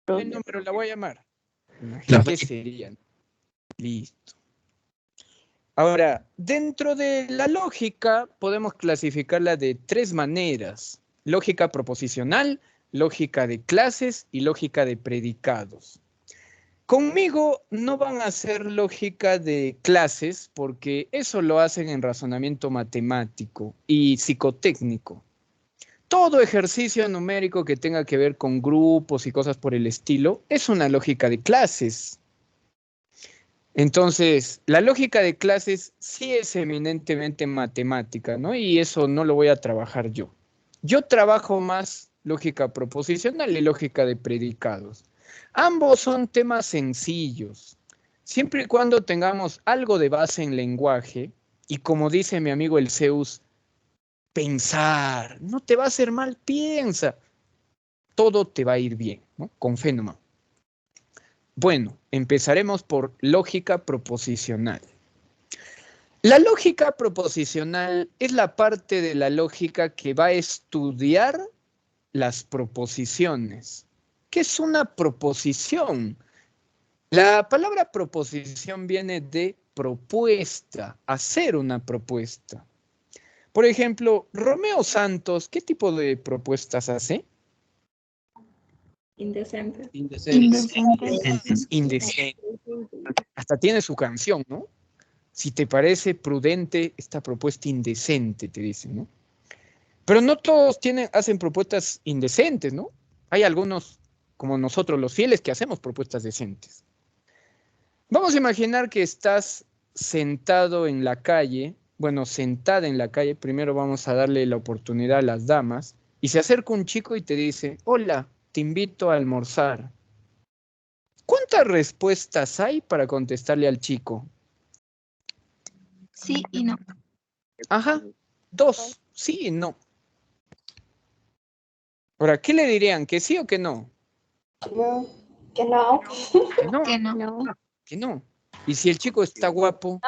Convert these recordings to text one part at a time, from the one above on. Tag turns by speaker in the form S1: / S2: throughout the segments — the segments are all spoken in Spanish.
S1: El número la voy a llamar. ¿Qué serían? Listo. Ahora, dentro de la lógica podemos clasificarla de tres maneras: lógica proposicional, lógica de clases y lógica de predicados. Conmigo no van a hacer lógica de clases porque eso lo hacen en razonamiento matemático y psicotécnico. Todo ejercicio numérico que tenga que ver con grupos y cosas por el estilo es una lógica de clases. Entonces, la lógica de clases sí es eminentemente matemática, ¿no? Y eso no lo voy a trabajar yo. Yo trabajo más lógica proposicional y lógica de predicados. Ambos son temas sencillos, siempre y cuando tengamos algo de base en lenguaje y, como dice mi amigo el Zeus, pensar. No te va a hacer mal, piensa. Todo te va a ir bien, ¿no? Con fe nomás. Bueno, empezaremos por lógica proposicional. La lógica proposicional es la parte de la lógica que va a estudiar las proposiciones. ¿Qué es una proposición? La palabra proposición viene de propuesta, hacer una propuesta. Por ejemplo, Romeo Santos, ¿qué tipo de propuestas hace?
S2: Indecente.
S1: Indecente. Hasta tiene su canción, ¿no? Si te parece prudente esta propuesta indecente, te dicen, ¿no? Pero no todos hacen propuestas indecentes, ¿no? Hay algunos, como nosotros los fieles, que hacemos propuestas decentes. Vamos a imaginar que estás sentado en la calle, bueno, sentada en la calle. Primero vamos a darle la oportunidad a las damas, y se acerca un chico y te dice: hola, te invito a almorzar. ¿Cuántas respuestas hay para contestarle al chico?
S3: Sí y no.
S1: Ajá, 2, sí y no. Ahora, ¿qué le dirían? ¿Que sí o que no?
S2: No, que no.
S1: Que no,
S3: Que no.
S1: que no. ¿Y si el chico está guapo?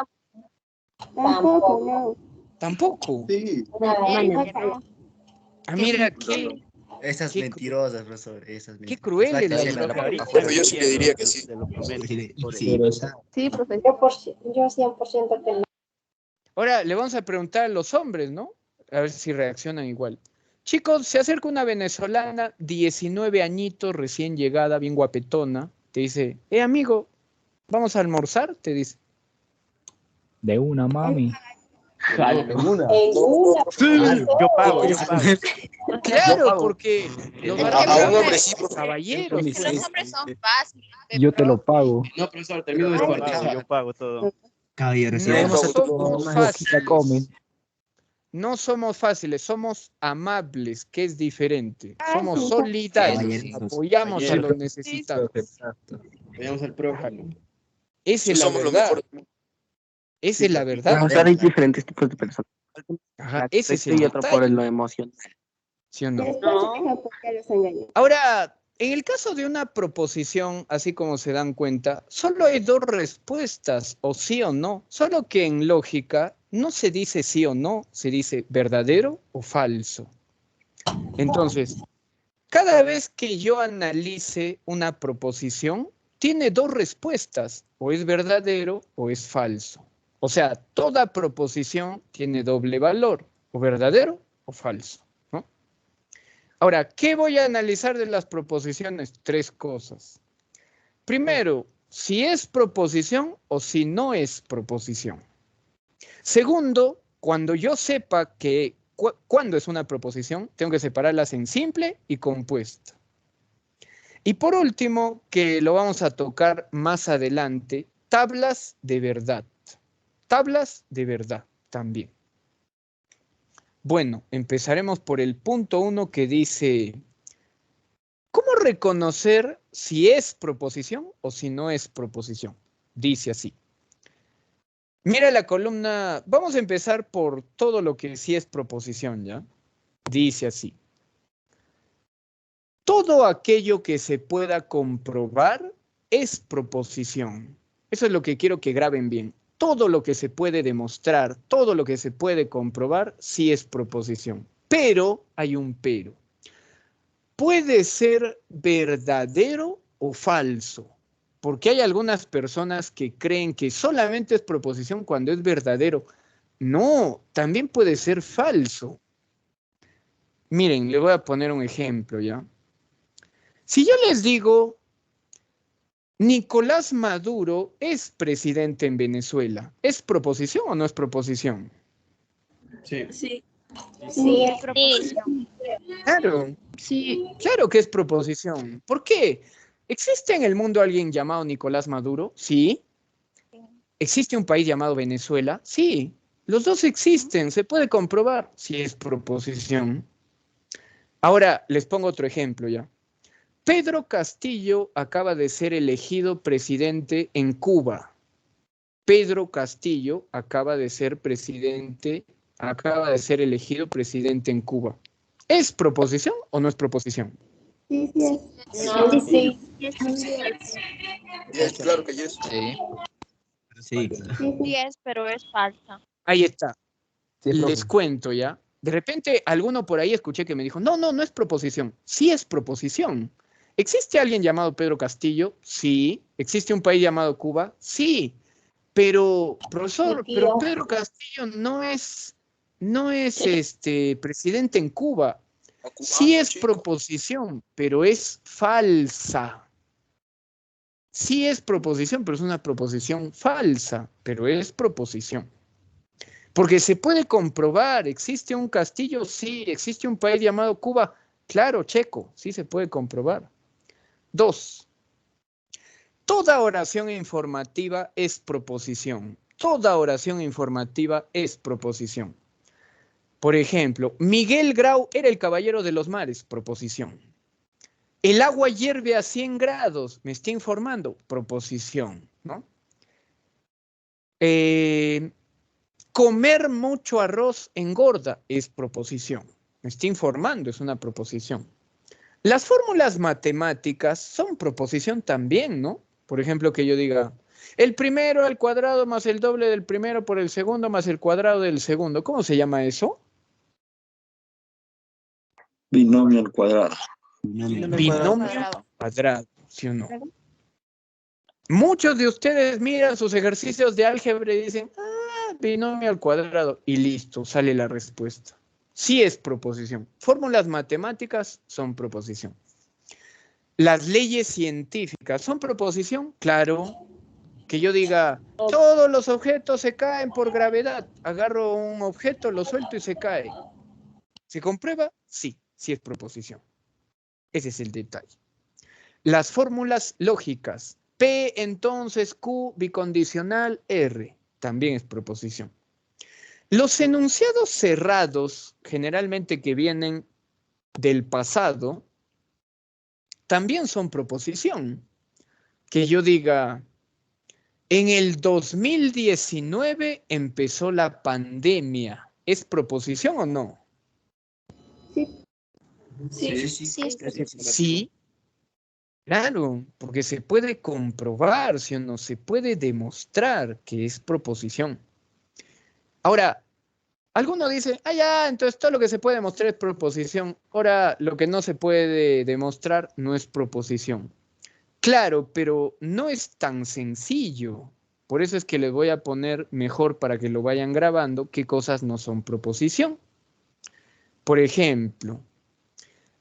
S2: Tampoco, no.
S1: Tampoco.
S4: Sí.
S1: Ah, mira, qué
S5: Esas mentirosas, profesor. Esas
S1: qué
S5: mentirosas.
S1: cruel es la
S5: Sáquense
S1: vida.
S4: Bueno, yo sí le diría que sí.
S5: Sí.
S3: Sí, profesor.
S2: Yo 100% que no.
S1: Ahora le vamos a preguntar a los hombres, ¿no? A ver si reaccionan igual. Chicos, se acerca una venezolana, 19 añitos, recién llegada, bien guapetona. Te dice: amigo, ¿vamos a almorzar? Te dice.
S6: De una, mami.
S4: En una.
S1: Yo pago. Claro, porque los
S4: A un hombre sí,
S1: son caballeros.
S3: Los hombres son fáciles.
S6: Yo te lo pago.
S4: No, profesor, termino de descuartizar.
S7: Yo pago todo.
S5: Caballero, sí.
S1: No
S4: Vamos a
S1: somos fáciles.
S6: Comen.
S1: No somos fáciles, somos amables, que es diferente. Somos solidarios, apoyamos a los necesitados.
S4: Veamos al prójimo.
S1: Esa es la
S4: Somos lo
S1: verdad.
S4: mejor.
S1: Esa es la verdad.
S8: Hay diferentes tipos de personas.
S1: Ajá, ese es
S8: Y
S1: el
S8: otro por
S1: detalle,
S8: lo emocional.
S1: ¿sí o no?
S2: No, porque los engañé.
S1: Ahora, en el caso de una proposición, así como se dan cuenta, solo hay dos respuestas, o sí o no. Solo que en lógica no se dice sí o no, se dice verdadero o falso. Entonces, cada vez que yo analice una proposición, tiene dos respuestas: o es verdadero o es falso. O sea, toda proposición tiene doble valor: o verdadero o falso, ¿no? Ahora, ¿qué voy a analizar de las proposiciones? Tres cosas. Primero, si es proposición o si no es proposición. Segundo, cuando yo sepa que cuándo es una proposición, tengo que separarlas en simple y compuesta. Y por último, que lo vamos a tocar más adelante, tablas de verdad. Tablas de verdad también. Bueno, empezaremos por el punto 1 que dice: ¿cómo reconocer si es proposición o si no es proposición? Dice así. Mira la columna, vamos a empezar por todo lo que sí es proposición, ¿ya? Dice así: todo aquello que se pueda comprobar es proposición. Eso es lo que quiero que graben bien. Todo lo que se puede demostrar, todo lo que se puede comprobar, sí es proposición. Pero hay un pero. Puede ser verdadero o falso? Porque hay algunas personas que creen que solamente es proposición cuando es verdadero. No, también puede ser falso. Miren, le voy a poner un ejemplo, ¿ya? Si yo les digo, Nicolás Maduro es presidente en Venezuela, ¿es proposición o no es proposición?
S4: Sí.
S3: Sí.
S2: Sí,
S3: Es proposición.
S1: Claro,
S3: Sí.
S1: claro que es proposición. ¿Por qué? ¿Existe en el mundo alguien llamado Nicolás Maduro? Sí. ¿Existe un país llamado Venezuela? Sí. Los dos existen, se puede comprobar si es proposición. Ahora les pongo otro ejemplo ya. Pedro Castillo acaba de ser elegido presidente en Cuba. Pedro Castillo acaba de ser elegido presidente en Cuba. ¿Es proposición o no es proposición?
S2: sí, sí es.
S3: No.
S2: Sí,
S4: Yes, claro que yes.
S7: Sí.
S5: Sí,
S3: Sí es, pero es falsa.
S1: Ahí está.
S6: Sí, profe.
S1: Les cuento ya. De repente alguno por ahí escuché que me dijo, no, no es proposición. Sí es proposición. ¿Existe alguien llamado Pedro Castillo? Sí. ¿Existe un país llamado Cuba? Sí. Pero, profesor,
S2: Mi
S1: pero
S2: tío.
S1: Pedro Castillo no es presidente en Cuba. Sí es proposición, pero es falsa. Sí es proposición, pero es una proposición falsa, pero es proposición. Porque se puede comprobar, ¿existe un castillo? Sí. ¿Existe un país llamado Cuba? Claro, checo, sí se puede comprobar. 2. Toda oración informativa es proposición. Toda oración informativa es proposición. Por ejemplo, Miguel Grau era el caballero de los mares, proposición. El agua hierve a 100 grados, me está informando, proposición, ¿no? Comer mucho arroz engorda es proposición. Me está informando, es una proposición. Las fórmulas matemáticas son proposición también, ¿no? Por ejemplo, que yo diga, el primero al cuadrado más el doble del primero por el segundo más el cuadrado del segundo. ¿Cómo se llama eso?
S8: Binomio al cuadrado.
S1: Binomio cuadrado, ¿sí o no? Muchos de ustedes miran sus ejercicios de álgebra y dicen, binomio al cuadrado, y listo, sale la respuesta. Sí es proposición. Fórmulas matemáticas son proposición. Las leyes científicas son proposición, claro. Que yo diga, todos los objetos se caen por gravedad. Agarro un objeto, lo suelto y se cae. ¿Se comprueba? Sí, sí es proposición. Ese es el detalle. Las fórmulas lógicas. P entonces Q bicondicional R. También es proposición. Los enunciados cerrados, generalmente que vienen del pasado, también son proposición. Que yo diga, en el 2019 empezó la pandemia. ¿Es proposición o no?
S2: Sí.
S3: Sí.
S1: Sí, claro, porque se puede comprobar, ¿sí o no? Se puede demostrar que es proposición. Ahora, alguno dice, ya, entonces todo lo que se puede demostrar es proposición. Ahora, lo que no se puede demostrar no es proposición. Claro, pero no es tan sencillo. Por eso es que les voy a poner mejor para que lo vayan grabando qué cosas no son proposición. Por ejemplo,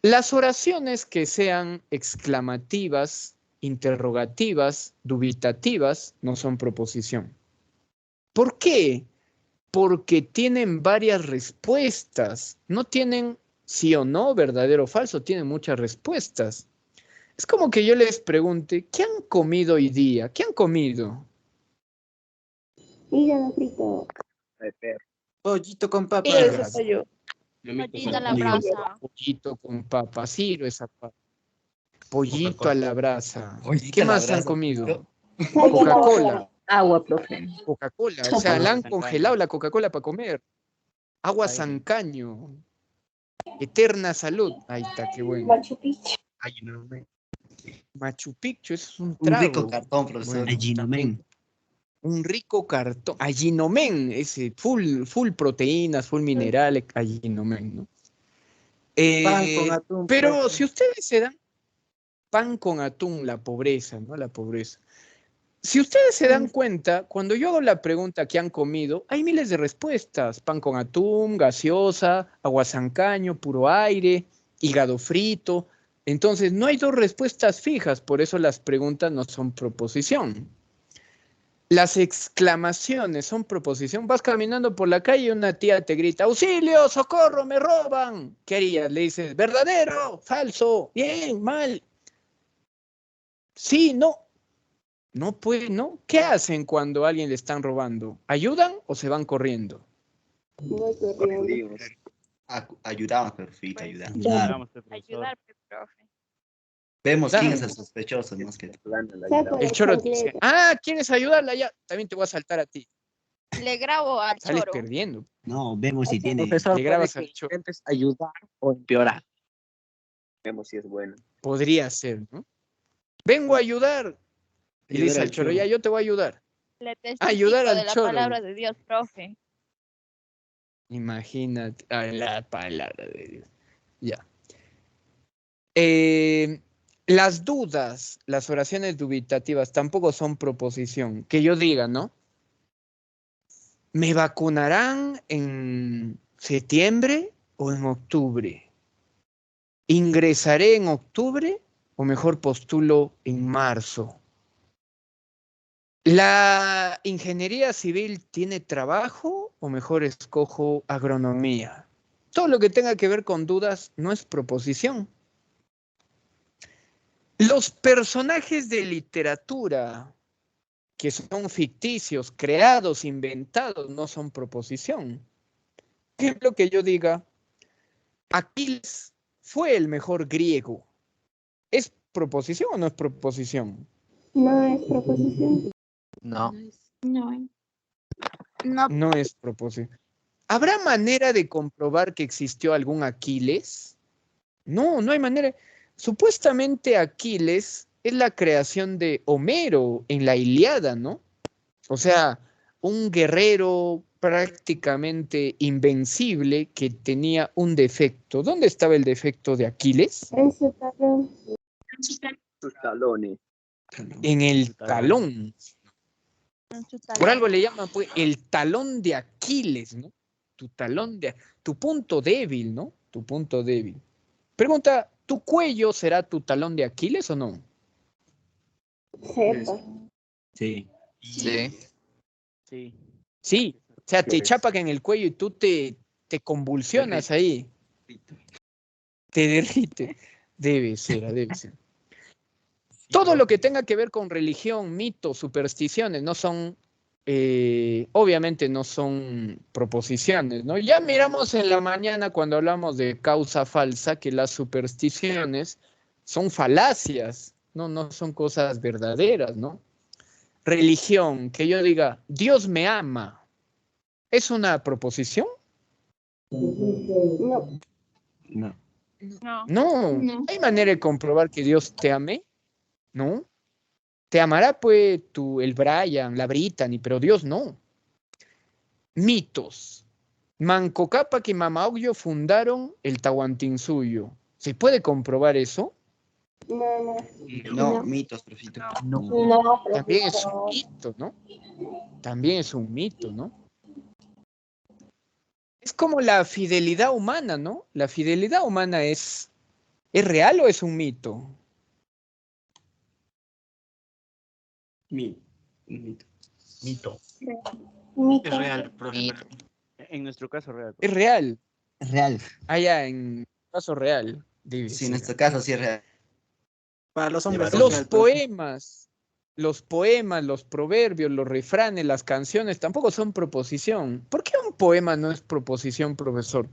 S1: las oraciones que sean exclamativas, interrogativas, dubitativas, no son proposición. ¿Por qué? Porque tienen varias respuestas. No tienen sí o no, verdadero o falso, tienen muchas respuestas. Es como que yo les pregunte, ¿qué han comido hoy día? ¿Qué han comido?
S2: Hígado frito.
S5: Pollito con papa.
S3: Pollito a la brasa.
S1: Pollito con papa, sí, esa papa. Pollito a la brasa.
S5: Pollito
S1: ¿Qué
S5: a la
S1: más han
S5: brasa.
S1: comido?
S2: Pollo
S1: Coca-Cola.
S8: Agua, profe.
S1: Coca-Cola, o sea, la han congelado la Coca-Cola para comer. Agua Sancaño. Eterna salud. Ahí está, qué bueno.
S2: Machu Picchu.
S1: Machu Picchu, eso es un
S5: Un rico
S1: trago.
S5: cartón, profesor.
S1: Bueno,
S5: Allinomen.
S1: un rico cartón. Allinomen, ese full proteínas, full minerales, allinomen, ¿no?
S5: Pan con atún,
S1: Pero
S5: profe.
S1: si ustedes se dan pan con atún, la pobreza, ¿no? La pobreza. Si ustedes se dan cuenta, cuando yo hago la pregunta ¿qué han comido? Hay miles de respuestas. Pan con atún, gaseosa, aguasancaño, puro aire, hígado frito. Entonces, no hay dos respuestas fijas, por eso las preguntas no son proposición. Las exclamaciones son proposición. Vas caminando por la calle y una tía te grita, ¡auxilio, socorro, me roban! ¿Qué harías? Le dices, ¿verdadero, falso, bien, mal? Sí, no. No puede, ¿no? ¿Qué hacen cuando a alguien le están robando? ¿Ayudan o se van corriendo?
S2: Voy corriendo.
S5: Ayudamos, perfecto,
S3: Pues,
S5: ayudamos.
S7: Ayudamos, profesor.
S3: Ayudarme, profe.
S5: Vemos
S1: Claro.
S5: quién es el sospechoso, más que
S2: Saco
S1: El
S2: la
S1: choro te dice,
S2: chancleta.
S1: ¿quieres ayudarla? Ya, también te voy a saltar a ti.
S3: Le grabo al
S1: Sales
S3: choro.
S1: perdiendo.
S5: No, vemos si tiene.
S9: Profesor,
S1: Le grabas al choro.
S9: intentes ayudar o empeorar. Vemos si es bueno.
S1: Podría ser, ¿no? Vengo a ayudar. Y le dice al choro, ya, yo te voy a ayudar.
S3: Le testifico
S1: Ayudar al
S3: de la
S1: choro.
S3: palabra de Dios, profe.
S1: Imagínate, a la palabra de Dios. Ya. Las dudas, las oraciones dubitativas tampoco son proposición. Que yo diga, ¿no? ¿Me vacunarán en septiembre o en octubre? ¿Ingresaré en octubre o mejor postulo en marzo? ¿La ingeniería civil tiene trabajo o mejor escojo agronomía? Todo lo que tenga que ver con dudas no es proposición. Los personajes de literatura que son ficticios, creados, inventados, no son proposición. Ejemplo que yo diga, Aquiles fue el mejor griego. ¿Es proposición o no es proposición?
S2: No es proposición.
S9: No.
S3: No. No,
S1: No es proposición. ¿Habrá manera de comprobar que existió algún Aquiles? No, no hay manera. Supuestamente Aquiles es la creación de Homero en la Ilíada, ¿no? O sea, un guerrero prácticamente invencible que tenía un defecto. ¿Dónde estaba el defecto de Aquiles?
S2: En su talón.
S9: Sus talones.
S1: En el talón.
S3: en su
S1: Por
S3: talón.
S1: algo le llaman pues el talón de Aquiles, ¿no? Tu punto débil, ¿no? Tu punto débil. Pregunta, ¿tu cuello será tu talón de Aquiles o no?
S2: Sepa.
S5: Sí.
S9: Sí.
S7: Sí.
S1: Sí, o sea, te chapan en el cuello y tú te convulsionas ahí. Te derrite. Debe ser. Todo lo que tenga que ver con religión, mitos, supersticiones, no son, obviamente no son proposiciones, ¿no? Ya miramos en la mañana cuando hablamos de causa falsa que las supersticiones son falacias, no son cosas verdaderas, ¿no? Religión, que yo diga, Dios me ama, ¿es una proposición?
S2: No.
S5: No.
S3: No.
S1: No, ¿hay manera de comprobar que Dios te ame? ¿No? Te amará pues el Brian, la Brittany, pero Dios no. Mitos. Manco Cápac y Mama Ocllo fundaron el Tahuantinsuyo. ¿Se puede comprobar eso?
S2: No.
S5: No, mitos, profito.
S9: No.
S2: No,
S1: También es un
S2: profesor.
S1: mito, ¿no? También es un mito, ¿no? Es como la fidelidad humana, ¿no? ¿La fidelidad humana es real o es un mito?
S4: Un mito.
S9: Mito.
S2: Mito.
S5: Es real, profesor.
S7: En nuestro caso real.
S1: Es real.
S5: Es real.
S1: Allá en caso real. Debe
S5: Sí, en
S1: ser.
S5: este caso sí es real.
S9: Para los hombres.
S1: Los poemas, los proverbios, los refranes, las canciones tampoco son proposición. ¿Por qué un poema no es proposición, profesor?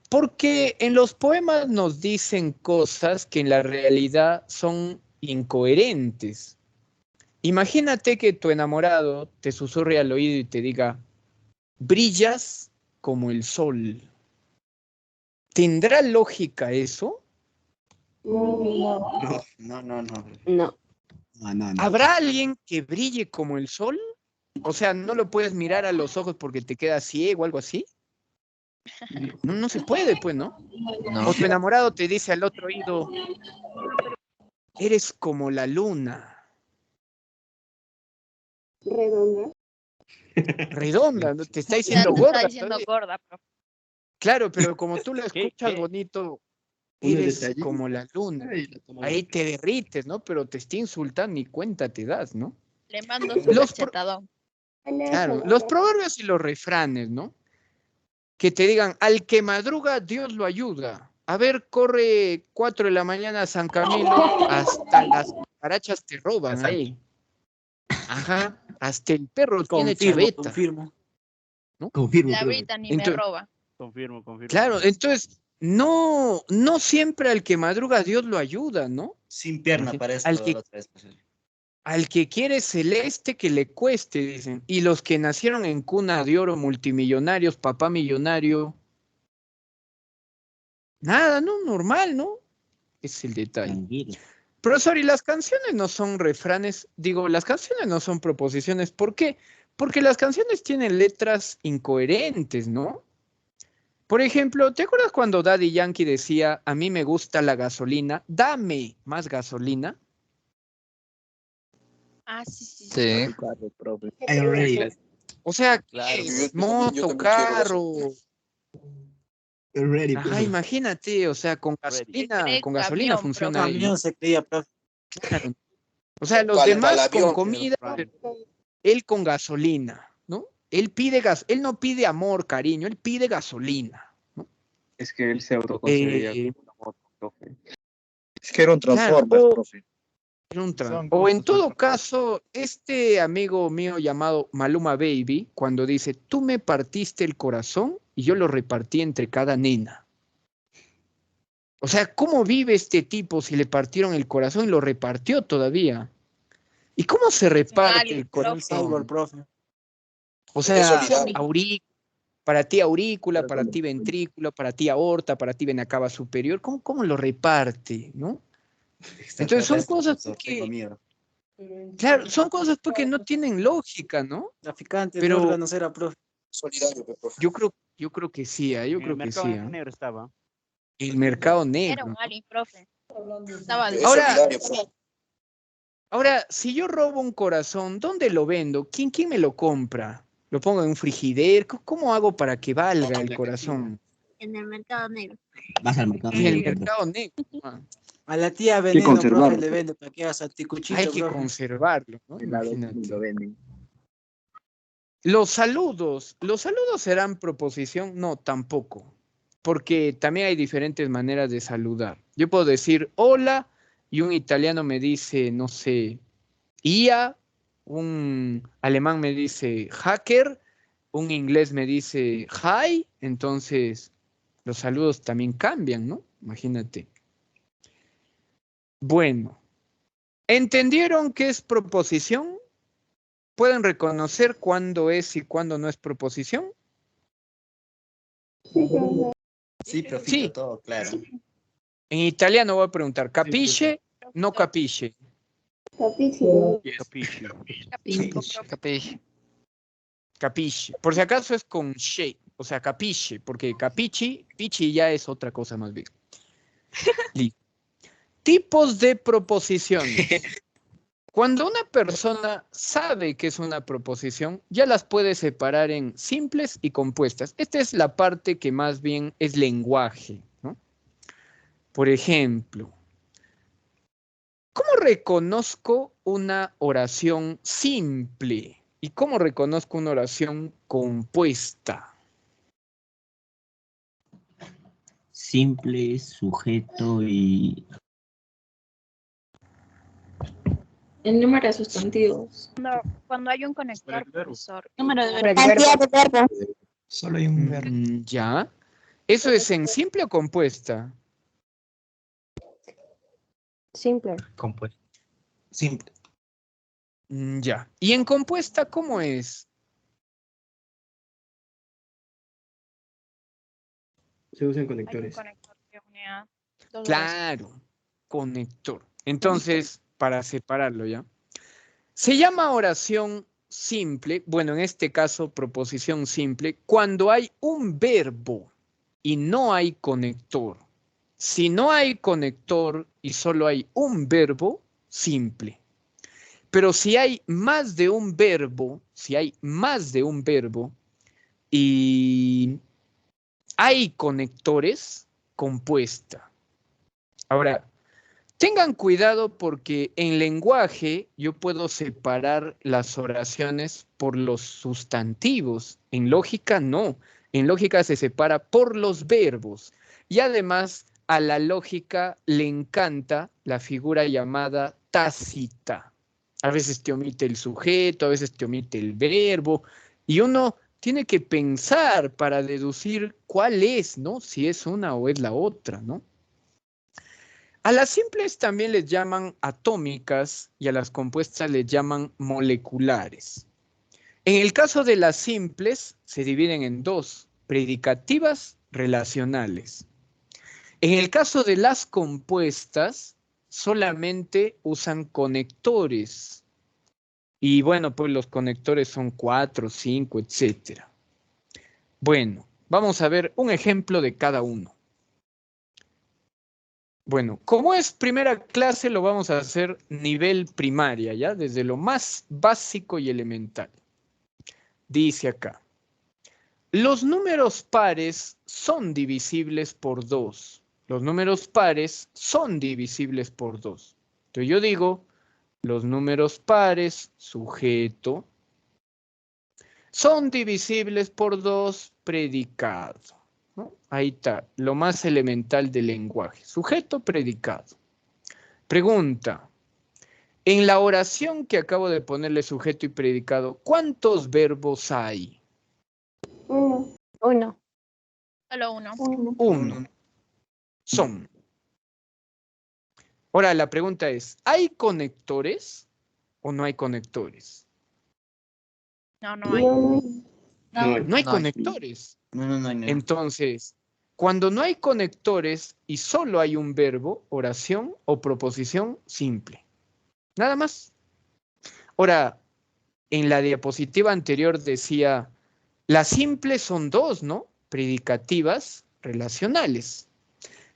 S1: Porque en los poemas nos dicen cosas que en la realidad son incoherentes. Imagínate que tu enamorado te susurre al oído y te diga, brillas como el sol. ¿Tendrá lógica eso?
S2: No.
S5: No.
S1: ¿Habrá alguien que brille como el sol? O sea, ¿no lo puedes mirar a los ojos porque te quedas ciego o algo así? No se puede, pues, ¿no?
S9: No.
S1: O tu enamorado te dice al otro oído, Eres como la luna.
S2: Redonda.
S1: Redonda, ¿no? Te está
S3: Ya
S1: diciendo
S3: te está
S1: gorda.
S3: diciendo
S1: ¿sabes?
S3: gorda, profe.
S1: Claro, pero como tú lo
S7: ¿Qué?
S1: escuchas
S7: ¿Qué?
S1: bonito,
S4: Un
S1: eres
S4: detalle.
S1: como la luna.
S4: Ay, la tomo.
S1: Ahí te derrites, ¿no? Pero te está insultando y cuenta te das, ¿no?
S3: Le mando su
S1: Los
S3: cachetadón.
S1: Claro, los proverbios y los refranes, ¿no? Que te digan, al que madruga, Dios lo ayuda. A ver, corre 4 de la mañana a San Camilo, hasta las cucarachas te roban ahí. Ajá, hasta el perro tiene chaveta.
S4: Confirmo.
S5: Confirmo,
S3: La
S5: profe.
S3: Brita ni
S1: Entonces-
S3: me roba.
S7: Confirmo.
S1: Claro, entonces, no siempre al que madruga, Dios lo ayuda, ¿no?
S5: Sin pierna para esto
S1: Al que-
S5: la otra vez, profe.
S1: Al que quiere celeste que le cueste, dicen. Y los que nacieron en cuna de oro, multimillonarios, papá millonario. Nada, ¿no? Normal, ¿no? Es el detalle.
S5: Tranquilo.
S1: Profesor, y las canciones no son refranes, digo, las canciones no son proposiciones. ¿Por qué? Porque las canciones tienen letras incoherentes, ¿no? Por ejemplo, ¿te acuerdas cuando Daddy Yankee decía, a mí me gusta la gasolina, dame más gasolina?
S3: Ah, sí.
S6: Sí.
S9: Carro, profe.
S5: I already.
S1: O sea, ¿qué
S5: Claro.
S1: es?
S8: Yo
S1: Moto,
S8: también quiero
S1: carro.
S5: Already,
S1: Ajá,
S5: profe.
S1: imagínate, o sea, con gasolina, con gasolina
S3: Camión,
S1: funciona ahí, ¿no?
S5: Camión se creía, profe.
S1: Claro. O sea, los
S8: Pa'l
S1: demás con
S8: avión.
S1: comida, él con gasolina, ¿no? Él no pide amor, cariño, él pide gasolina, ¿no?
S9: Es que él se autoconsidera
S1: Eh,
S9: como una moto, profe.
S8: Es que era un Transformers,
S1: Claro,
S8: profe.
S1: O en todo caso, este amigo mío llamado Maluma Baby, cuando dice, tú me partiste el corazón y yo lo repartí entre cada nena. O sea, ¿cómo vive este tipo si le partieron el corazón y lo repartió todavía? ¿Y cómo se reparte
S3: Alien,
S1: el
S3: profe.
S1: corazón?
S5: profe.
S1: O
S8: Es
S1: sea,
S8: solidario.
S1: para ti aurícula, para ti ventrícula, para ti aorta, para ti vena cava superior. ¿Cómo lo reparte, no? Entonces son cosas que, claro, son cosas porque no tienen lógica, ¿no?
S5: Traficante
S1: Pero-
S5: de órganos era, profe.
S8: Solidario, profe.
S1: Yo creo que sí, yo
S7: En
S1: creo
S7: el
S1: que
S7: mercado
S1: sí.
S7: negro estaba.
S1: El mercado
S3: Era
S1: negro.
S3: un
S1: ¿no?
S3: alien, profe. Estaba
S8: Es
S1: Ahora-
S8: solidario, profe.
S1: Ahora, si yo robo un corazón, ¿dónde lo vendo? ¿Quién me lo compra? ¿Lo pongo en un frigidero? ¿Cómo hago para que valga el corazón?
S3: en el mercado negro.
S5: Vas al mercado
S1: En el
S5: negro, profe.
S1: mercado negro.
S5: A la tía Veneno,
S8: conservarlo,
S5: profe, le
S8: profe.
S5: vende para que hagas
S1: Hay
S5: anticuchito,
S1: que
S5: profe.
S1: conservarlo, ¿no?
S9: El lado
S1: Imagínate.
S9: lo venden.
S1: ¿Los saludos serán proposición? No, tampoco. Porque también hay diferentes maneras de saludar. Yo puedo decir hola y un italiano me dice, no sé, IA, un alemán me dice hacker, un inglés me dice hi, entonces los saludos también cambian, ¿no? Imagínate. Bueno, ¿entendieron qué es proposición? ¿Pueden reconocer cuándo es y cuándo no es proposición?
S2: Sí, profe.
S5: Sí, profito,
S1: Sí.
S5: todo claro.
S1: En italiano voy a preguntar, ¿capisce? No capisce.
S2: Capítulo.
S7: Capisci.
S3: Capisco, profe.
S6: Capi.
S1: Capisce. Por si acaso es con she, o sea, capisce, porque capichi, pichi ya es otra cosa más bien. Listo. Tipos de proposiciones. Cuando una persona sabe que es una proposición, ya las puede separar en simples y compuestas. Esta es la parte que más bien es lenguaje, ¿no? Por ejemplo, ¿cómo reconozco una oración simple? ¿Y cómo reconozco una oración compuesta?
S5: Simple, sujeto y...
S10: El número de sustantivos.
S3: Cuando hay un conector,
S4: Para el verbo.
S3: profesor.
S10: Número de
S3: Para
S10: verbos.
S3: el verbo.
S5: Solo hay un verbo.
S1: ¿Ya? ¿Eso es en simple o compuesta?
S2: Simple.
S5: Compuesto. Simple.
S1: Ya. ¿Y en compuesta cómo es?
S4: Se usan
S3: Hay un
S4: conectores.
S3: conector que une a dos
S1: Claro, conector. Entonces, para separarlo ya. Se llama oración simple, bueno, en este caso proposición simple, cuando hay un verbo y no hay conector. Si no hay conector y solo hay un verbo, simple. Pero si hay más de un verbo, y hay conectores, compuesta. Ahora, tengan cuidado porque en lenguaje yo puedo separar las oraciones por los sustantivos. En lógica no. En lógica se separa por los verbos. Y además a la lógica le encanta la figura llamada tácita. A veces te omite el sujeto, a veces te omite el verbo. Y uno tiene que pensar para deducir cuál es, ¿no? Si es una o es la otra, ¿no? A las simples también les llaman atómicas y a las compuestas les llaman moleculares. En el caso de las simples se dividen en dos, predicativas, relacionales. En el caso de las compuestas solamente usan conectores. Y bueno, pues los conectores son 4, 5, etc. Bueno, vamos a ver un ejemplo de cada uno. Bueno, como es primera clase, lo vamos a hacer nivel primaria, ¿ya? Desde lo más básico y elemental. Dice acá, los números pares son divisibles por 2. Los números pares son divisibles por 2. Entonces yo digo, los números pares, sujeto, son divisibles por 2, predicado. ¿No? Ahí está, lo más elemental del lenguaje. Sujeto, predicado. Pregunta. En la oración que acabo de ponerle sujeto y predicado, ¿cuántos verbos hay?
S2: Uno.
S3: Solo uno.
S1: Uno. Son. Ahora la pregunta es, ¿hay conectores o no hay conectores?
S3: No, no hay.
S1: No hay conectores.
S5: No.
S1: Entonces, cuando no hay conectores y solo hay un verbo, oración o proposición simple. Nada más. Ahora, en la diapositiva anterior decía, las simples son dos, ¿no? Predicativas, relacionales.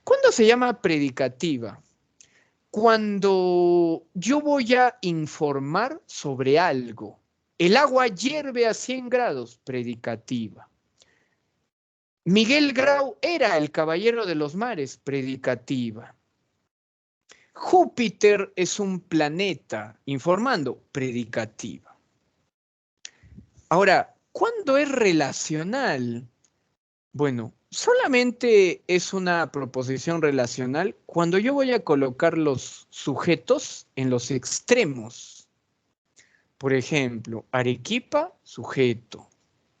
S1: ¿Cuándo se llama predicativa? Cuando yo voy a informar sobre algo. El agua hierve a 100 grados, predicativa. Miguel Grau era el caballero de los mares, predicativa. Júpiter es un planeta, informando, predicativa. Ahora, ¿cuándo es relacional? Bueno, solamente es una proposición relacional cuando yo voy a colocar los sujetos en los extremos. Por ejemplo, Arequipa, sujeto.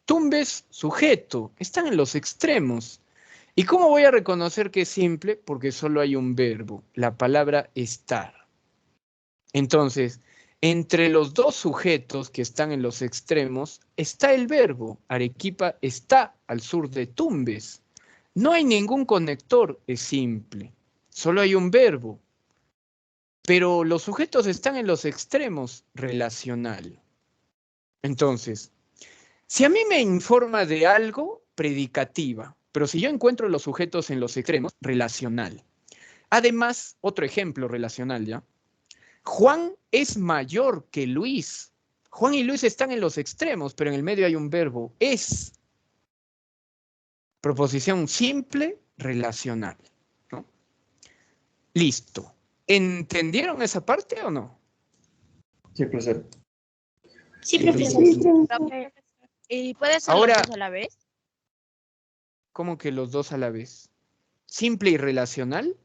S1: Tumbes, sujeto. Están en los extremos. ¿Y cómo voy a reconocer que es simple? Porque solo hay un verbo, la palabra estar. Entonces, entre los dos sujetos que están en los extremos, está el verbo. Arequipa está al sur de Tumbes. No hay ningún conector, es simple. Solo hay un verbo. Pero los sujetos están en los extremos, relacional. Entonces, si a mí me informa de algo, predicativa. Pero si yo encuentro los sujetos en los extremos, relacional. Además, otro ejemplo relacional, ¿ya? Juan es mayor que Luis. Juan y Luis están en los extremos, pero en el medio hay un verbo, es. Proposición simple, relacional, ¿no? Listo. ¿Entendieron esa parte o no?
S4: Sí, profesor.
S10: Sí, profesor.
S3: Profe, ¿y puede ser
S1: Ahora-
S3: los dos a la vez?
S1: ¿Cómo que los dos a la vez? ¿Simple y relacional?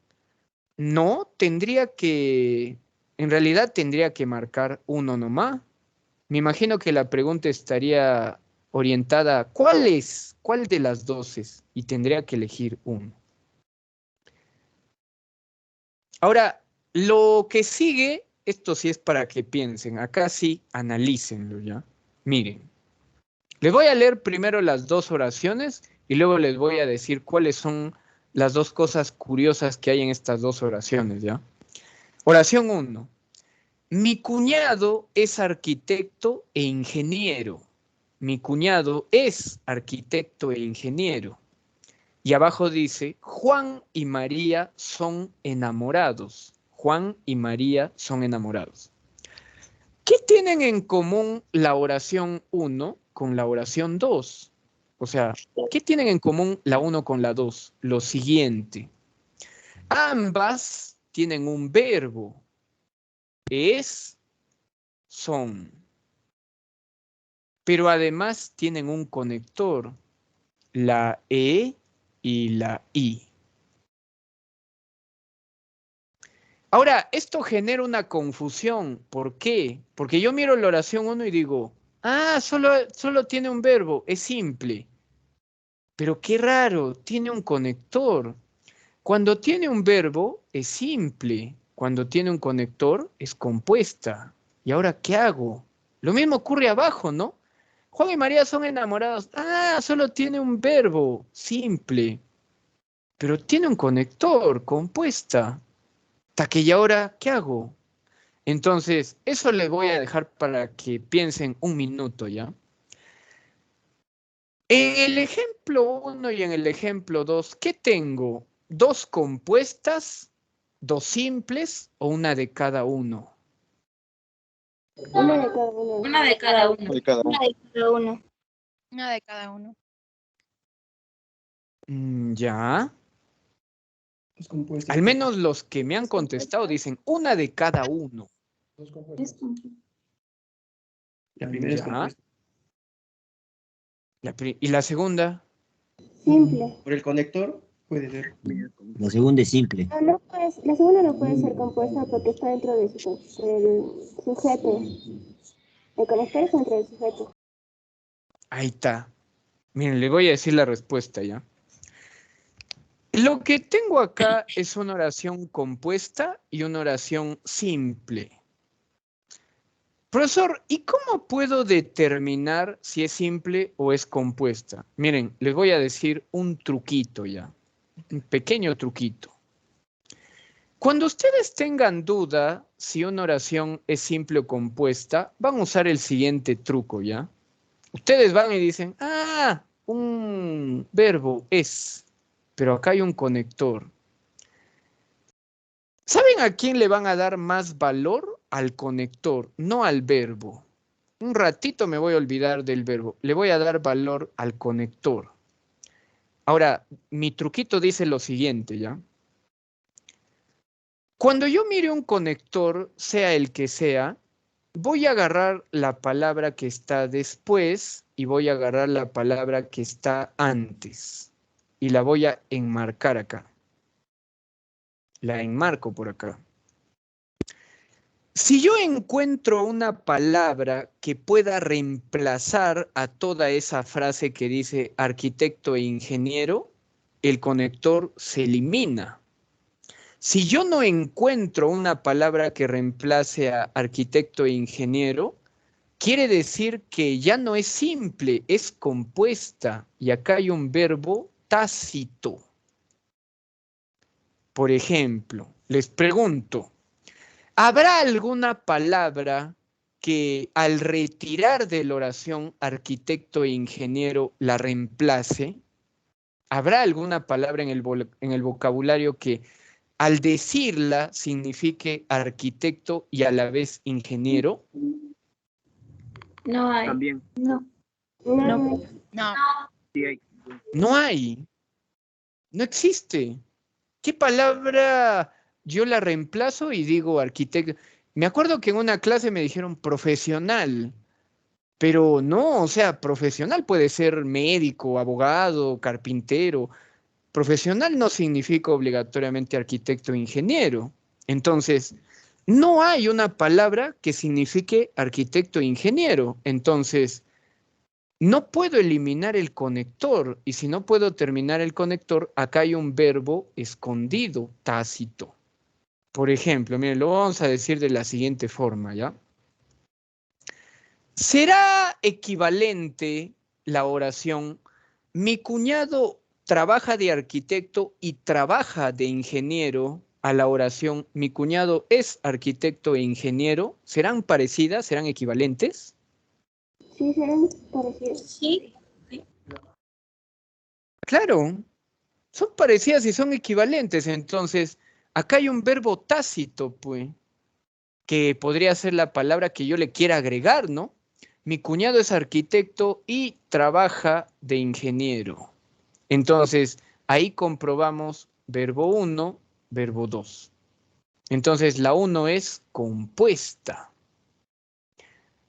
S1: No, tendría que... En realidad tendría que marcar uno nomás. Me imagino que la pregunta estaría orientada a ¿cuál es? ¿Cuál de las dos es? Y tendría que elegir uno. Ahora, lo que sigue, esto sí es para que piensen. Acá sí, analícenlo ya. Miren. Les voy a leer primero las dos oraciones y luego les voy a decir cuáles son las dos cosas curiosas que hay en estas dos oraciones, ¿ya? Oración 1. Mi cuñado es arquitecto e ingeniero. Mi cuñado es arquitecto e ingeniero. Y abajo dice, Juan y María son enamorados. Juan y María son enamorados. ¿Qué tienen en común la oración 1 con la oración 2? O sea, ¿qué tienen en común la 1 con la 2? Lo siguiente. Ambas tienen un verbo. Es, son. Pero además tienen un conector. La E y la I. Ahora, esto genera una confusión. ¿Por qué? Porque yo miro la oración 1 y digo, solo tiene un verbo, es simple. Pero qué raro, tiene un conector. Cuando tiene un verbo, es simple. Cuando tiene un conector, es compuesta. ¿Y ahora qué hago? Lo mismo ocurre abajo, ¿no? Juan y María son enamorados. Solo tiene un verbo, simple. Pero tiene un conector, compuesta. ¿Y ahora qué hago? Entonces, eso les voy a dejar para que piensen un minuto, ¿ya? En el ejemplo 1 y en el ejemplo 2, ¿qué tengo? ¿Dos compuestas, dos simples o una de cada uno?
S2: Una de cada uno.
S10: Una de cada uno.
S8: De cada uno.
S10: Una de cada uno.
S3: Una de cada uno.
S1: Ya.
S4: Dos compuestas.
S1: Al menos los que me han contestado dicen una de cada uno.
S4: Dos compuestas.
S10: Es compuesto.
S4: La primera es
S1: Ya.
S4: compuesta.
S1: ¿Y la segunda?
S2: Simple.
S4: Por el conector puede ser.
S5: La segunda es simple.
S2: No puede, la segunda no puede ser compuesta porque está dentro del sujeto. El conector está dentro del sujeto.
S1: Ahí está. Miren, le voy a decir la respuesta ya. Lo que tengo acá es una oración compuesta y una oración simple. Profesor, ¿y cómo puedo determinar si es simple o es compuesta? Miren, les voy a decir un truquito ya, un pequeño truquito. Cuando ustedes tengan duda si una oración es simple o compuesta, van a usar el siguiente truco ya. Ustedes van y dicen, un verbo es, pero acá hay un conector. ¿Saben a quién le van a dar más valor? Al conector, no al verbo. Un ratito me voy a olvidar del verbo. Le voy a dar valor al conector. Ahora, mi truquito dice lo siguiente, ¿ya? Cuando yo mire un conector, sea el que sea, voy a agarrar la palabra que está después y voy a agarrar la palabra que está antes. Y la voy a enmarcar acá. La enmarco por acá. Si yo encuentro una palabra que pueda reemplazar a toda esa frase que dice arquitecto e ingeniero, el conector se elimina. Si yo no encuentro una palabra que reemplace a arquitecto e ingeniero, quiere decir que ya no es simple, es compuesta. Y acá hay un verbo tácito. Por ejemplo, les pregunto, ¿habrá alguna palabra que al retirar de la oración arquitecto e ingeniero la reemplace? ¿Habrá alguna palabra en el vocabulario que al decirla signifique arquitecto y a la vez ingeniero?
S10: No hay.
S7: También.
S10: No.
S2: No.
S3: No.
S7: Sí hay.
S1: No hay. No existe. ¿Qué palabra yo la reemplazo y digo arquitecto? Me acuerdo que en una clase me dijeron profesional, pero no, o sea, profesional puede ser médico, abogado, carpintero. Profesional no significa obligatoriamente arquitecto o ingeniero. Entonces, no hay una palabra que signifique arquitecto e ingeniero. Entonces, no puedo eliminar el conector. Y si no puedo terminar el conector, acá hay un verbo escondido, tácito. Por ejemplo, miren, lo vamos a decir de la siguiente forma, ¿ya? ¿Será equivalente la oración mi cuñado trabaja de arquitecto y trabaja de ingeniero a la oración mi cuñado es arquitecto e ingeniero? ¿Serán parecidas? ¿Serán equivalentes?
S2: Sí, serán parecidos.
S10: Sí.
S1: Claro. Son parecidas y son equivalentes. Entonces, acá hay un verbo tácito, pues, que podría ser la palabra que yo le quiera agregar, ¿no? Mi cuñado es arquitecto y trabaja de ingeniero. Entonces, ahí comprobamos verbo 1, verbo 2. Entonces, la 1 es compuesta.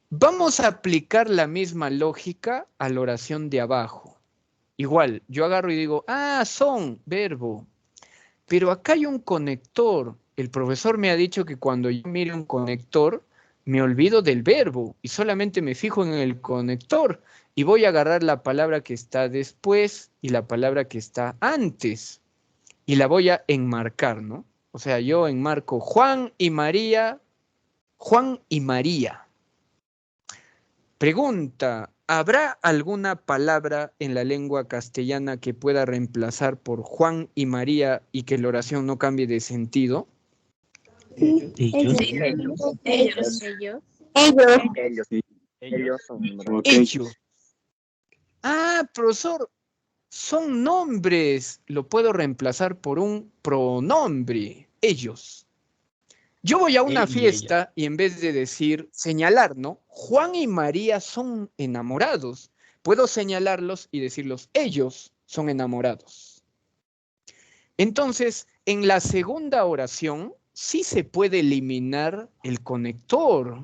S1: Vamos a aplicar la misma lógica a la oración de abajo. Igual, yo agarro y digo, son, verbo. Pero acá hay un conector. El profesor me ha dicho que cuando yo mire un conector, me olvido del verbo y solamente me fijo en el conector y voy a agarrar la palabra que está después y la palabra que está antes y la voy a enmarcar, ¿no? O sea, yo enmarco Juan y María. Pregunta, ¿habrá alguna palabra en la lengua castellana que pueda reemplazar por Juan y María y que la oración no cambie de sentido?
S2: Sí,
S5: Ellos.
S10: Ellos.
S9: Ellos son, ¿verdad?
S1: Ellos. Profesor, son nombres. Lo puedo reemplazar por un pronombre. Ellos. Yo voy a una fiesta y en vez de decir, señalar, ¿no? Juan y María son enamorados. Puedo señalarlos y decirlos, ellos son enamorados. Entonces, en la segunda oración, sí se puede eliminar el conector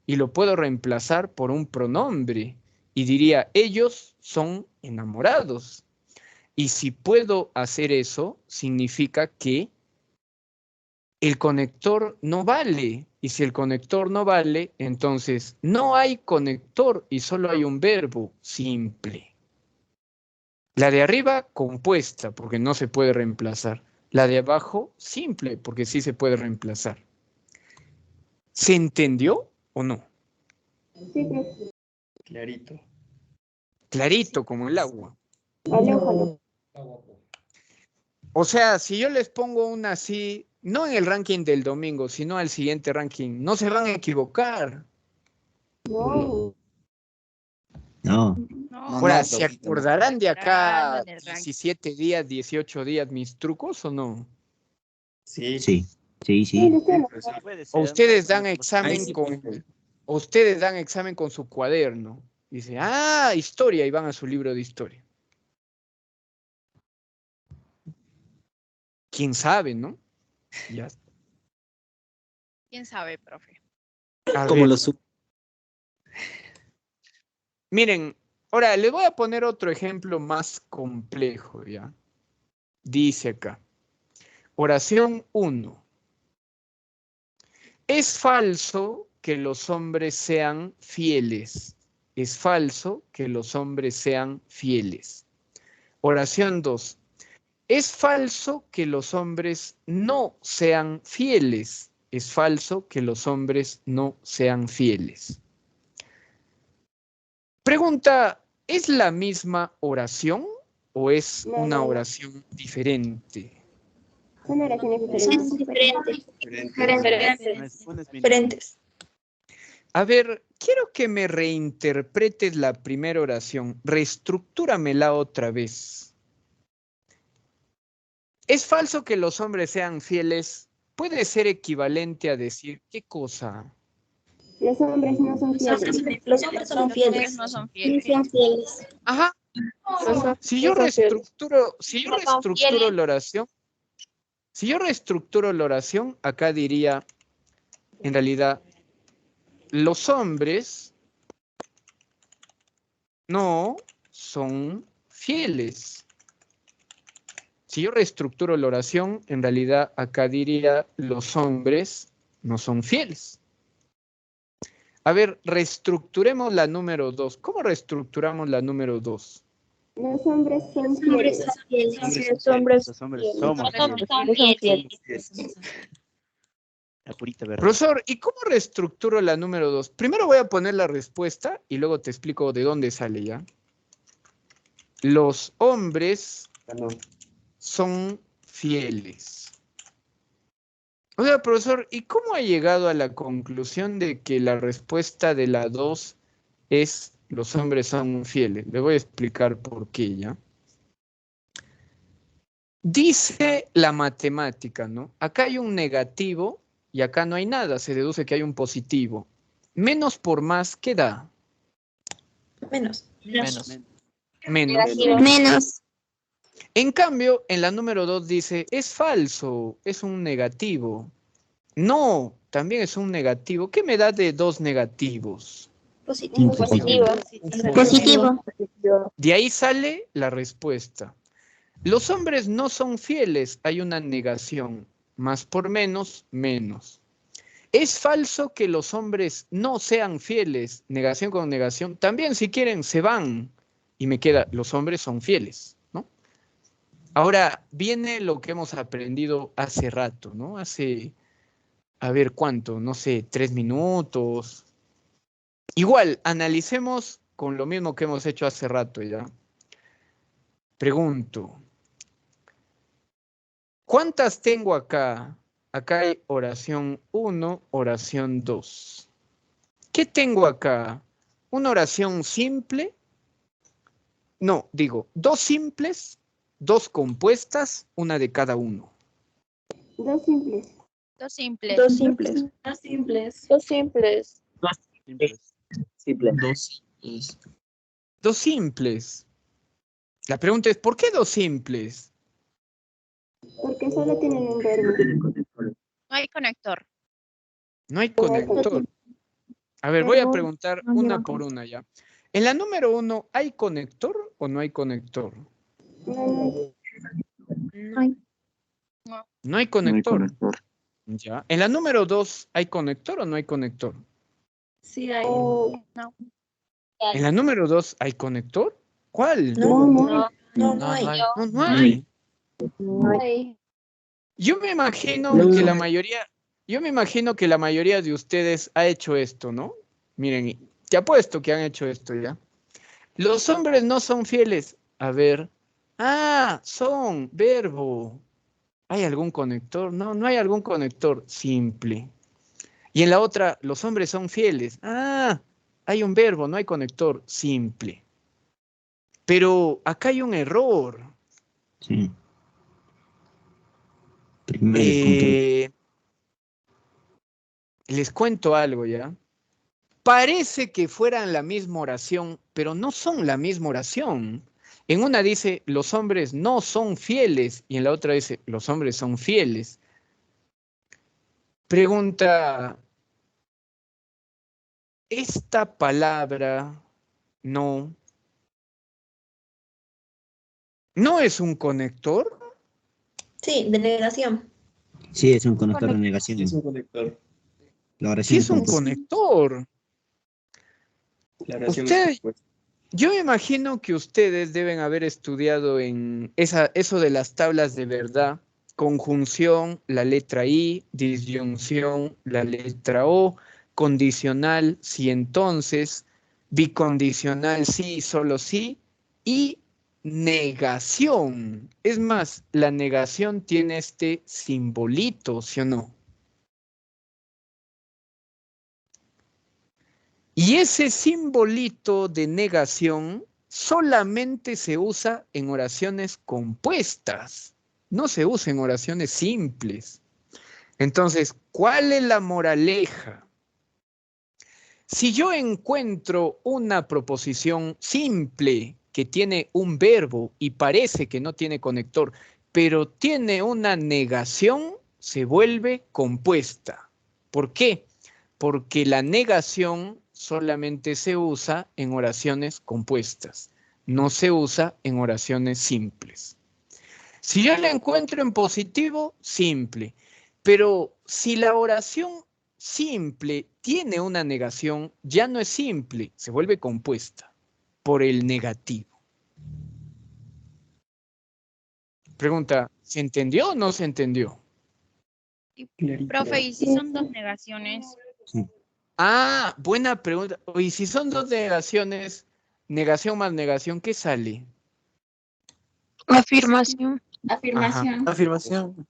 S1: y lo puedo reemplazar por un pronombre y diría, ellos son enamorados. Y si puedo hacer eso, significa que el conector no vale. Y si el conector no vale, entonces no hay conector y solo hay un verbo simple. La de arriba, compuesta, porque no se puede reemplazar. La de abajo, simple, porque sí se puede reemplazar. ¿Se entendió o no?
S2: sí, profe.
S4: Clarito.
S1: Clarito como el agua.
S2: Aléjalo.
S1: O sea, si yo les pongo una así, no en el ranking del domingo, sino al siguiente ranking, no se van a equivocar.
S2: No.
S5: No.
S3: No,
S1: Ahora, ¿se acordarán de acá
S3: en el ranking.
S1: 17 días, 18 días mis trucos o no?
S4: Sí.
S5: Sí. Sí,
S2: Sí,
S5: sí.
S2: lo sé.
S7: Puede
S1: O
S7: ser.
S1: ustedes dan
S7: Ahí
S1: examen
S7: sí.
S1: con su cuaderno. Dice, historia, y van a su libro de historia. ¿Quién sabe, no? Ya.
S3: ¿Quién sabe, profe?
S1: A
S9: Como
S1: ver,
S9: lo supo.
S1: miren, ahora les voy a poner otro ejemplo más complejo, ¿ya? Dice acá, oración 1. Es falso que los hombres sean fieles. Es falso que los hombres sean fieles. Oración 2. Es falso que los hombres no sean fieles. Es falso que los hombres no sean fieles. Pregunta, ¿es la misma oración o es
S2: No,
S1: una
S2: no, no.
S1: oración diferente?
S2: Son oraciones
S10: Son
S2: diferentes.
S10: diferentes.
S7: Una es mínima.
S10: Diferentes.
S1: A ver, quiero que me reinterpretes la primera oración. Reestructúramela otra vez. Es falso que los hombres sean fieles. Puede ser equivalente a decir, ¿qué cosa?
S2: Los hombres no son fieles.
S10: Los hombres son
S3: Los
S10: fieles.
S3: hombres no son fieles.
S10: fieles.
S1: Ajá. Si yo reestructuro la oración, acá diría, en realidad, los hombres no son fieles. Si yo reestructuro la oración, en realidad acá diría, los hombres no son fieles. A ver, reestructuremos la número 2. ¿Cómo reestructuramos la número 2?
S2: Los hombres son fieles.
S10: Los hombres
S7: Los hombres somos fieles. La purita verdad.
S1: Profesor, ¿y cómo reestructuro la número 2? Primero voy a poner la respuesta y luego te explico de dónde sale ya. Los hombres son fieles. O sea, profesor, ¿y cómo ha llegado a la conclusión de que la respuesta de la 2 es los hombres son fieles? Le voy a explicar por qué ya. Dice la matemática, ¿no? Acá hay un negativo y acá no hay nada. Se deduce que hay un positivo. Menos por más, ¿qué da?
S10: Menos.
S7: Menos.
S1: Menos.
S2: Menos.
S1: En cambio, en la número 2 dice, es falso, es un negativo. No, también es un negativo. ¿Qué me da de dos negativos?
S10: Positivo.
S2: Positivo.
S10: Positivo.
S1: De ahí sale la respuesta. Los hombres no son fieles, hay una negación. Más por menos, menos. Es falso que los hombres no sean fieles, negación con negación. También si quieren se van y me queda, los hombres son fieles, ¿no? Ahora viene lo que hemos aprendido hace rato, ¿no? Hace, a ver cuánto, no sé, 3 minutos. Igual, analicemos con lo mismo que hemos hecho hace rato ya. Pregunto, ¿cuántas tengo acá? Acá hay oración 1, oración 2. ¿Qué tengo acá? ¿Una oración simple? No, digo, dos simples, dos compuestas, una de cada uno.
S2: Dos simples.
S3: Dos simples.
S10: Dos simples. Dos simples. Dos simples.
S9: Simple.
S1: Dos simples. La pregunta es, ¿por qué dos simples?
S2: Porque solo tienen un verbo.
S3: No hay conector.
S1: No hay conector. A ver, voy a preguntar una por una ya. En la número 1, ¿hay conector o no hay conector? No hay conector. Ya. En la número 2, ¿hay conector o no hay conector?
S10: Sí hay.
S3: No.
S1: En la número 2, ¿hay conector? ¿Cuál?
S10: No hay.
S1: No hay.
S2: No hay.
S1: Yo me imagino que la mayoría de ustedes ha hecho esto, ¿no? Miren, te apuesto que han hecho esto ya. Los hombres no son fieles. A ver. Ah, son, verbo. ¿Hay algún conector? No, no hay algún conector. Simple. Y en la otra, los hombres son fieles. Ah, hay un verbo, no hay conector. Simple. Pero acá hay un error.
S5: Sí. Primero es control.
S1: Les cuento algo ya. Parece que fueran la misma oración, pero no son la misma oración. En una dice, los hombres no son fieles, y en la otra dice, los hombres son fieles. Pregunta, ¿esta palabra no es un conector?
S10: Sí, de negación.
S5: Sí, es un conector de negación.
S4: Es un conector.
S5: La oración
S1: Sí, es un conector.
S4: La oración
S1: Usted-
S4: es compuesta.
S1: Yo me imagino que ustedes deben haber estudiado en eso de las tablas de verdad. Conjunción, la letra I, disyunción, la letra O, condicional, si entonces, bicondicional, sí, solo sí, y negación. Es más, la negación tiene este simbolito, ¿sí o no? Y ese simbolito de negación solamente se usa en oraciones compuestas, no se usa en oraciones simples. Entonces, ¿cuál es la moraleja? Si yo encuentro una proposición simple que tiene un verbo y parece que no tiene conector, pero tiene una negación, se vuelve compuesta. ¿Por qué? Porque la negación solamente se usa en oraciones compuestas, no se usa en oraciones simples. Si yo la encuentro en positivo, simple. Pero si la oración simple tiene una negación, ya no es simple, se vuelve compuesta por el negativo. Pregunta, ¿se entendió o no se entendió?
S3: Profe, ¿y si son dos negaciones?
S5: Sí.
S1: Ah, buena pregunta. Y si son dos negaciones, negación más negación, ¿qué sale?
S10: Afirmación.
S9: Afirmación.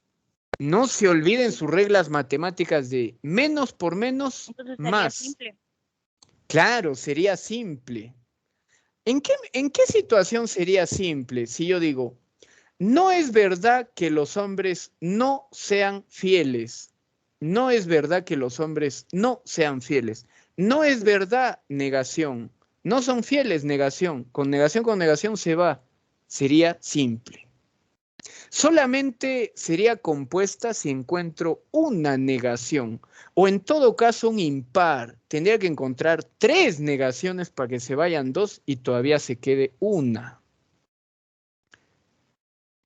S1: No se olviden sus reglas matemáticas de menos por menos,
S3: Entonces sería
S1: más.
S3: simple.
S1: Claro, sería simple. ¿En qué situación sería simple? Si yo digo, no es verdad que los hombres no sean fieles. No es verdad que los hombres no sean fieles. No es verdad, negación. No son fieles, negación. Con negación se va. Sería simple. Solamente sería compuesta si encuentro una negación. O en todo caso un impar. Tendría que encontrar 3 negaciones para que se vayan 2 y todavía se quede una.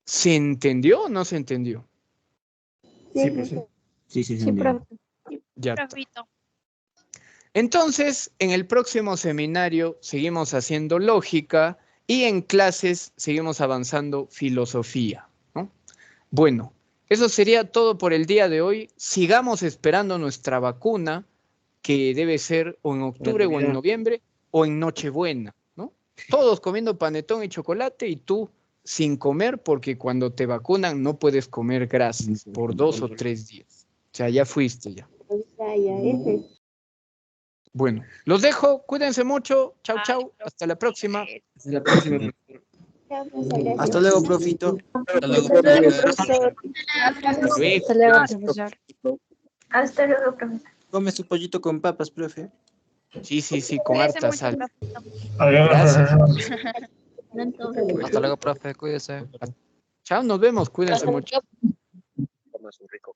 S1: ¿Se entendió o no se entendió?
S4: Sí, profesor.
S5: Sí, sí, sí.
S1: Ya está.
S3: Profito.
S1: Entonces, en el próximo seminario seguimos haciendo lógica y en clases seguimos avanzando filosofía, ¿no? Bueno, eso sería todo por el día de hoy. Sigamos esperando nuestra vacuna, que debe ser o en octubre o en noviembre o en Nochebuena, ¿no? Todos comiendo panetón y chocolate y tú sin comer, porque cuando te vacunan no puedes comer grasas por 2 o 3 días. O sea, ya fuiste ya. Bueno, los dejo, cuídense mucho, chau, chau, hasta la próxima.
S4: Hasta la próxima, profesor.
S9: Hasta luego, profito.
S10: Hasta luego, profesor.
S3: Hasta luego, profesor.
S10: Hasta luego, profesor.
S9: Come su pollito con papas, profe.
S1: Sí, sí, sí, con
S3: Cuídese
S1: harta
S3: mucho,
S1: sal.
S3: profito.
S1: Gracias.
S11: Hasta luego, profe, cuídese.
S1: Chao, nos vemos, cuídense mucho.
S8: Toma su rico